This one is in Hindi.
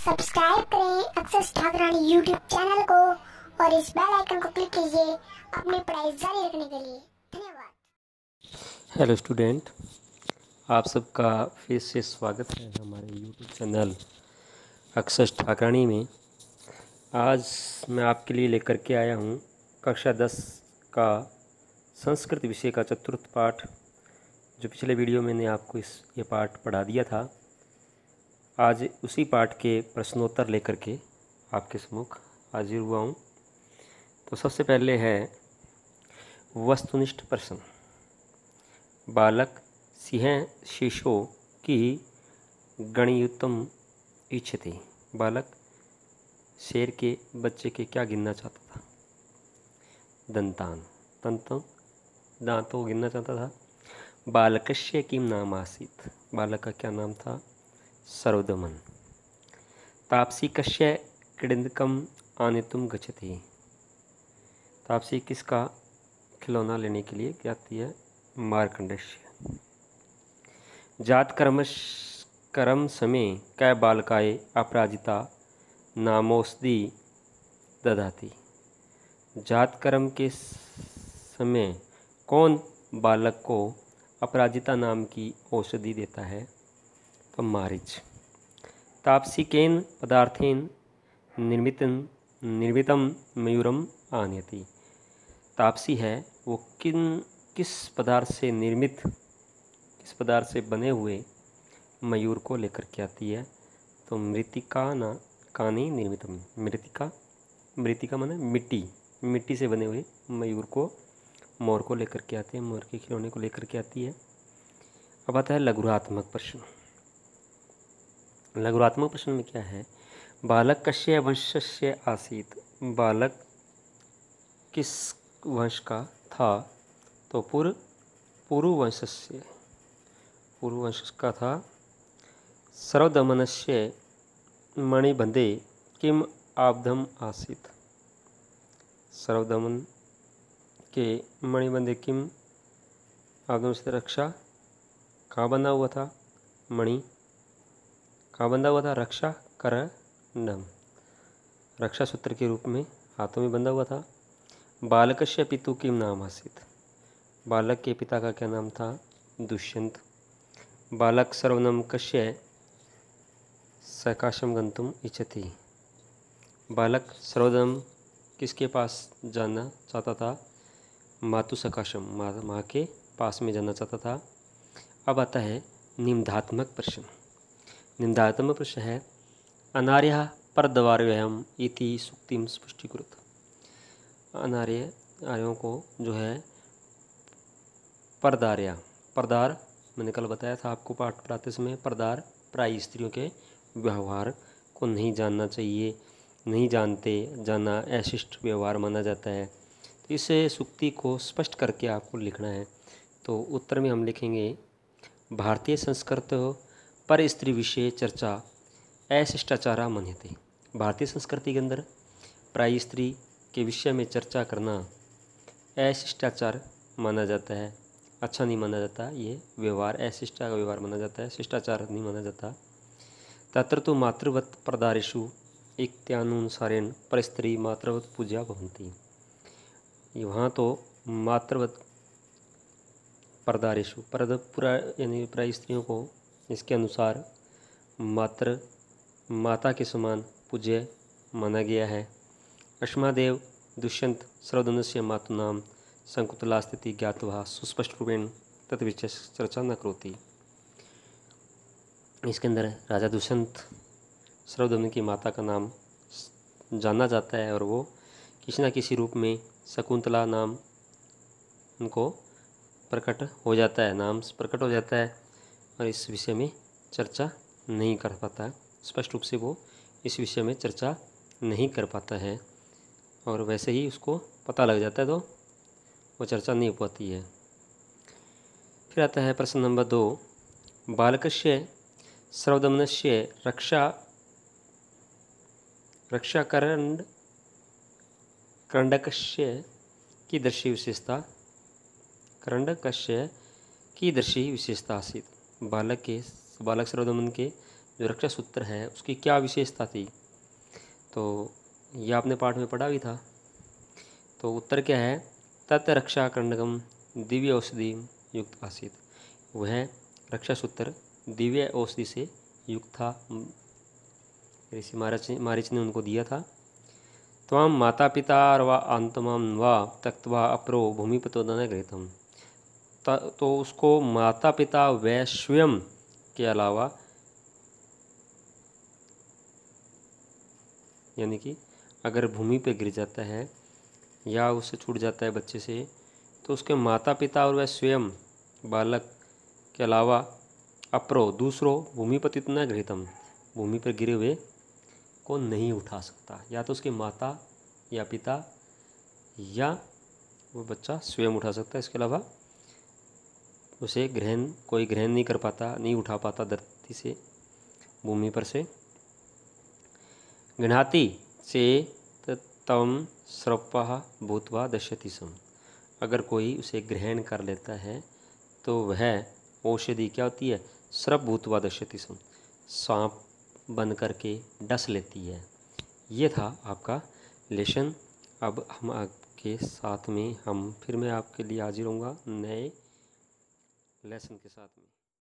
सब्सक्राइब करें अक्षर ठाकुरानी यूट्यूब चैनल को और इस बेल आइकन को क्लिक कीजिए अपनी पढ़ाई जारी रखने के लिए। धन्यवाद। हेलो स्टूडेंट, आप सबका फिर से स्वागत है हमारे यूट्यूब चैनल अक्षर ठाकुरानी में। आज मैं आपके लिए लेकर के आया हूँ कक्षा 10 का संस्कृत विषय का चतुर्थ पाठ। जो पिछले वीडियो मैंने आपको ये पाठ पढ़ा दिया था, आज उसी पाठ के प्रश्नोत्तर लेकर के आपके सम्मुख हाजिर हुआ हूँ। तो सबसे पहले है वस्तुनिष्ठ प्रश्न। बालक सिंह शिशो की गणयुतम इच्छति। बालक शेर के बच्चे के क्या गिनना चाहता था? दंतान, दांतों को गिनना चाहता था। बालकस्य किम नाम आसीत्। बालक का क्या नाम था? सर्वदमन। तापसी कस्य क्रीडनकम आनेतुम गच्छति। तापसी किसका खिलौना लेने के लिए जाती है? मार्कंडेय। जात कर्म समय कै बालकाय अपराजिता नामोषधि ददाति। जात कर्म के समय कौन बालक को अपराजिता नाम की औषधि देता है? तो मारीच। तापसी केन पदार्थेन निर्मितम मयूरम आनयति। तापसी है वो किस पदार्थ से बने हुए मयूर को लेकर के आती है? तो मृतिका ना कानी निर्मितम। मृतिका माने मिट्टी से बने हुए मयूर को, मोर को लेकर के आती है, मोर के खिलौने को लेकर के आती है। अब आता है लघुरात्मक प्रश्न। लघुरात्मक प्रश्न में क्या है? बालक कस्य वंशस्य आसीत्। बालक किस वंश का था? तो पुरुवंश का था। सर्वदमनस्य मणिबंधे किम आबद्धम आसीत्। सर्वदमन के मणिबंधे किम आबद्धम से रक्षा कहाँ बंधा हुआ था? मणि कहाँ बंधा हुआ था? रक्षा करंडम, रक्षा सूत्र के रूप में हाथों में बंधा हुआ था। बालकस्य पितु किम नाम आसीत्। बालक के पिता का क्या नाम था? दुष्यंत। बालक सर्वनम कस्य सकाशम गंतुम इच्छति। बालक सर्वदम किसके पास जाना चाहता था? मातु सकाशम, माँ के पास में जाना चाहता था। अब आता है निम्नात्मक प्रश्न। निम्नात्मक प्रश्न है अनार्यः परद्वारव्ययम् इति सूक्तिम स्पष्टीकृत। आर्यों को जो है परदार मैंने कल बताया था आपको पाठ पढ़ाते समय, परदार प्राय स्त्रियों के व्यवहार को नहीं जानना चाहिए, नहीं जानना अशिष्ट व्यवहार माना जाता है। तो इस सूक्ति को स्पष्ट करके आपको लिखना है। तो उत्तर में हम लिखेंगे भारतीय संस्कृत पर स्त्री विषय चर्चा अशिष्टाचारा मन्यते। भारतीय संस्कृति के अंदर प्राय स्त्री के विषय में चर्चा करना अशिष्टाचार माना जाता है, अच्छा नहीं माना जाता। ये व्यवहार अशिष्टा का व्यवहार माना जाता है, शिष्टाचार नहीं माना जाता। तत्र तो मातृवत प्रदारेषु इत्यानुसारेण परस्त्री मातृवत पूजा भवन्ति। वहाँ तो मातृवत परदारेषु पूरा यानी प्राय स्त्रियों को इसके अनुसार माता के समान पूज्य माना गया है। अश्मादेव दुष्यंत सर्वदमनस्य मातुनाम संकुतला स्थिति ज्ञातवा सुस्पष्ट रूपेण तत्विषय चर्चा न करोति। इसके अंदर राजा दुष्यंत सर्वदमन की माता का नाम जाना जाता है और वो किसी न किसी रूप में शकुंतला नाम उनको प्रकट हो जाता है, नाम प्रकट हो जाता है और इस विषय में चर्चा नहीं कर पाता है। स्पष्ट रूप से वो इस विषय में चर्चा नहीं कर पाता है और वैसे ही उसको पता लग जाता है तो वो चर्चा नहीं हो पाती है। फिर आता है प्रश्न नंबर 2। बालकस्य सर्वदमनस्य करंडकस्य कीदृशी विशेषता आसीत्। बालक सर्वदमन के जो रक्षा सूत्र है उसकी क्या विशेषता थी, तो ये आपने पाठ में पढ़ा भी था। तो उत्तर क्या है, तत् रक्षा कंडकम दिव्य औषधि युक्त आसीत। वह रक्षा सूत्र दिव्य औषधि से युक्त था, ऋषि मारीच ने उनको दिया था। त्वां माता पिता व आंतमां व त्यक्त्वा अपरो भूमिपतो न गृहीतम्। तो उसको माता पिता व स्वयं के अलावा, यानी कि अगर भूमि पे गिर जाता है या उससे छूट जाता है बच्चे से, तो उसके माता पिता और वह स्वयं बालक के अलावा अपरो दूसरों भूमिपतित न गृहीतम, भूमि पर गिरे हुए को नहीं उठा सकता। या तो उसके माता या पिता या वो बच्चा स्वयं उठा सकता है, इसके अलावा उसे कोई ग्रहण नहीं कर पाता, नहीं उठा पाता धरती से, भूमि पर से। गृह्णाति चेत् तं स्रपः भूत्वा दश्यति स्म। अगर कोई उसे ग्रहण कर लेता है तो वह औषधि क्या होती है, स्रप भूत्वा दश्यति स्म, सांप बन करके डस लेती है। ये था आपका लेसन। अब हम आपके साथ में फिर मैं आपके लिए हाजिर होऊंगा नए लेसन के साथ में।